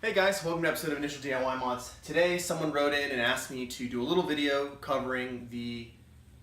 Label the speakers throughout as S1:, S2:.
S1: Hey guys, welcome to an episode of Initial DIY Mods. Today someone wrote in and asked me to do a little video covering the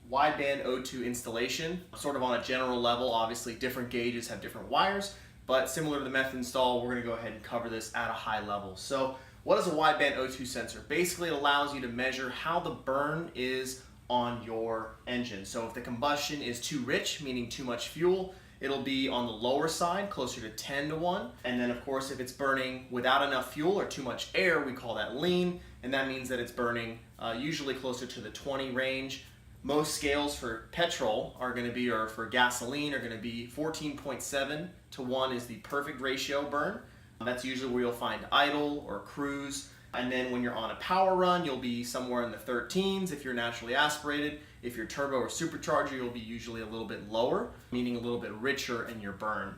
S1: wideband O2 installation, sort of on a general level. Obviously different gauges have different wires, but similar to the method install, we're going to go ahead and cover this at a high level. So what is a wideband O2 sensor? Basically it allows you to measure how the burn is on your engine. So if the combustion is too rich, meaning too much fuel, it'll be on the lower side, closer to 10 to 1. And then of course, if it's burning without enough fuel or too much air, we call that lean. And that means that it's burning usually closer to the 20 range. Most scales for petrol are gonna be, or for gasoline, are gonna be 14.7 to 1 is the perfect ratio burn. That's usually where you'll find idle or cruise. And then when you're on a power run, you'll be somewhere in the 13s if you're naturally aspirated. If you're turbo or supercharger, you'll be usually a little bit lower, meaning a little bit richer in your burn.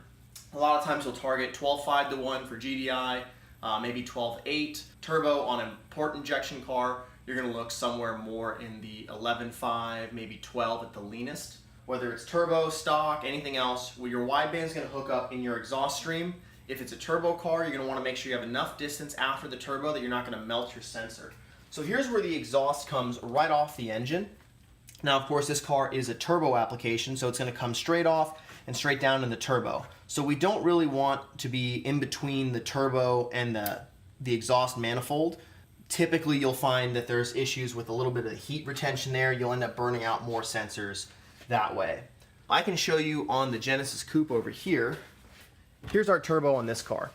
S1: A lot of times you'll target 12.5 to 1 for GDI, maybe 12.8. Turbo on a port injection car, you're gonna look somewhere more in the 11.5, maybe 12 at the leanest. Whether it's turbo, stock, anything else, well, your wideband's gonna hook up in your exhaust stream. If it's a turbo car, you're gonna wanna make sure you have enough distance after the turbo that you're not gonna melt your sensor. So here's where the exhaust comes right off the engine. Now, of course, this car is a turbo application, so it's gonna come straight off and straight down in the turbo. So we don't really want to be in between the turbo and the exhaust manifold. Typically, you'll find that there's issues with a little bit of heat retention there. You'll end up burning out more sensors that way. I can show you on the Genesis Coupe over here. Here's our turbo on this car.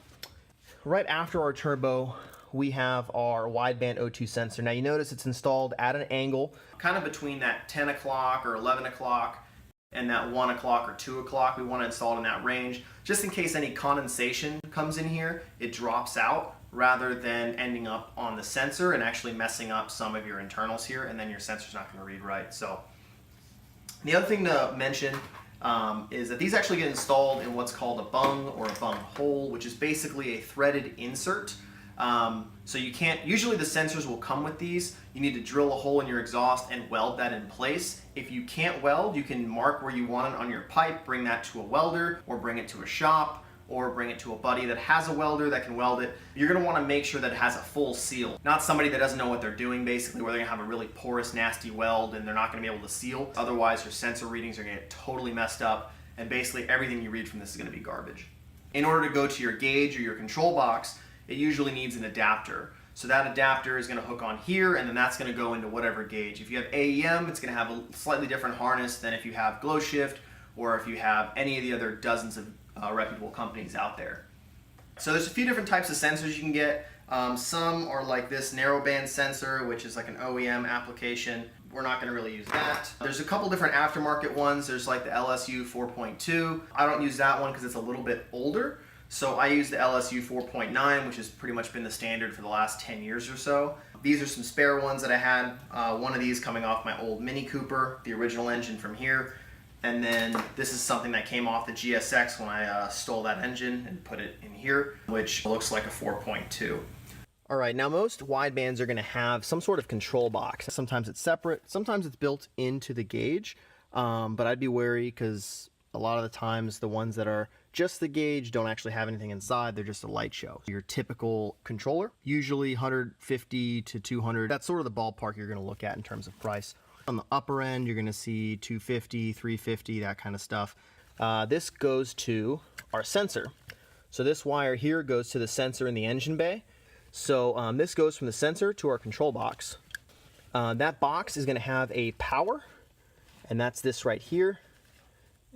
S1: Right after our turbo, we have our wideband O2 sensor. Now you notice it's installed at an angle, kind of between that 10 o'clock or 11 o'clock and that 1 o'clock or 2 o'clock. We want to install it in that range, just in case any condensation comes in here, it drops out rather than ending up on the sensor and actually messing up some of your internals here, and then your sensor's not going to read right. So the other thing to mention is that these actually get installed in what's called a bung or a bung hole, which is basically a threaded insert. So you can't, usually the sensors will come with these. You need to drill a hole in your exhaust and weld that in place. If you can't weld, you can mark where you want it on your pipe, bring that to a welder, or bring it to a shop, or bring it to a buddy that has a welder that can weld it. You're gonna wanna make sure that it has a full seal. Not somebody that doesn't know what they're doing, basically, where they're gonna have a really porous, nasty weld and they're not gonna be able to seal. Otherwise, your sensor readings are gonna get totally messed up, and basically everything you read from this is gonna be garbage. In order to go to your gauge or your control box, it usually needs an adapter. So that adapter is going to hook on here, and then that's going to go into whatever gauge. If you have AEM, it's going to have a slightly different harness than if you have Glow Shift or if you have any of the other dozens of reputable companies out there. So there's a few different types of sensors you can get. Some are like this narrowband sensor, which is like an OEM application. We're not going to really use that. There's a couple different aftermarket ones. There's like the LSU 4.2. I don't use that one because it's a little bit older. So I use the LSU 4.9, which has pretty much been the standard for the last 10 years or so. These are some spare ones that I had. One of these coming off my old Mini Cooper, the original engine from here. And then this is something that came off the GSX when I stole that engine and put it in here, which looks like a 4.2. All right, now most widebands are gonna have some sort of control box. Sometimes it's separate, sometimes it's built into the gauge, but I'd be wary because a lot of the times the ones that are just the gauge don't actually have anything inside. They're just a light show. Your typical controller, usually 150 to 200. That's sort of the ballpark you're going to look at in terms of price. On the upper end, you're going to see 250, 350, that kind of stuff. This goes to our sensor. So this wire here goes to the sensor in the engine bay. So this goes from the sensor to our control box. That box is going to have a power, and that's this right here.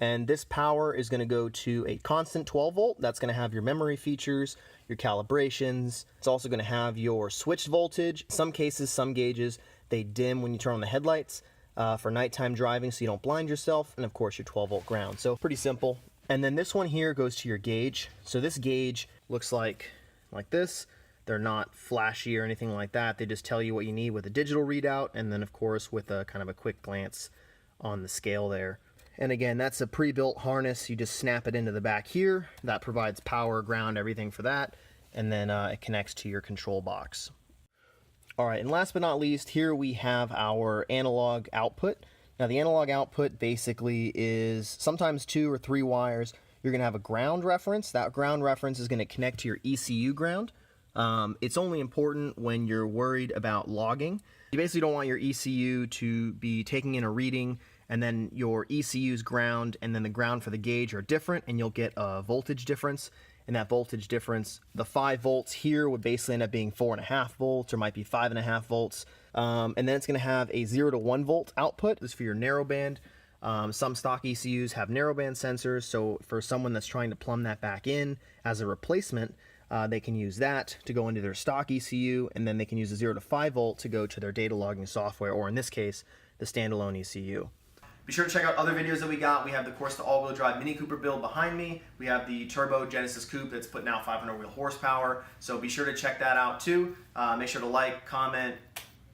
S1: And this power is going to go to a constant 12 volt. That's going to have your memory features, your calibrations. It's also going to have your switched voltage. In some cases, some gauges, they dim when you turn on the headlights for nighttime driving so you don't blind yourself. And of course, your 12 volt ground. So pretty simple. And then this one here goes to your gauge. So this gauge looks like this. They're not flashy or anything like that. They just tell you what you need with a digital readout. And then of course, with a kind of a quick glance on the scale there. And again, that's a pre-built harness. You just snap it into the back here. That provides power, ground, everything for that. And then it connects to your control box. All right, and last but not least, here we have our analog output. Now the analog output basically is sometimes 2 or 3 wires. You're gonna have a ground reference. That ground reference is gonna connect to your ECU ground. It's only important when you're worried about logging. You basically don't want your ECU to be taking in a reading and then your ECU's ground and then the ground for the gauge are different, and you'll get a voltage difference. And that voltage difference, the 5 volts here would basically end up being 4.5 volts, or might be 5.5 volts. And then it's going to have a 0 to 1 volt output. This is for your narrowband. Some stock ECUs have narrowband sensors, so for someone that's trying to plumb that back in as a replacement, they can use that to go into their stock ECU, and then they can use a 0 to 5 volt to go to their data logging software, or in this case, the standalone ECU. Be sure to check out other videos that we got. We have the course to all-wheel drive Mini Cooper build behind me. We have the Turbo Genesis Coupe that's putting out 500 wheel horsepower, so be sure to check that out too. Make sure to like, comment,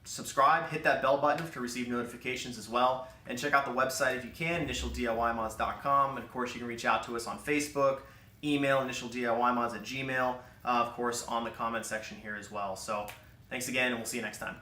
S1: subscribe, hit that bell button to receive notifications as well, and check out the website if you can, initialdiymods.com. And of course, you can reach out to us on Facebook, email initialdiymods@gmail.com, of course on the comment section here as well. So thanks again, and we'll see you next time.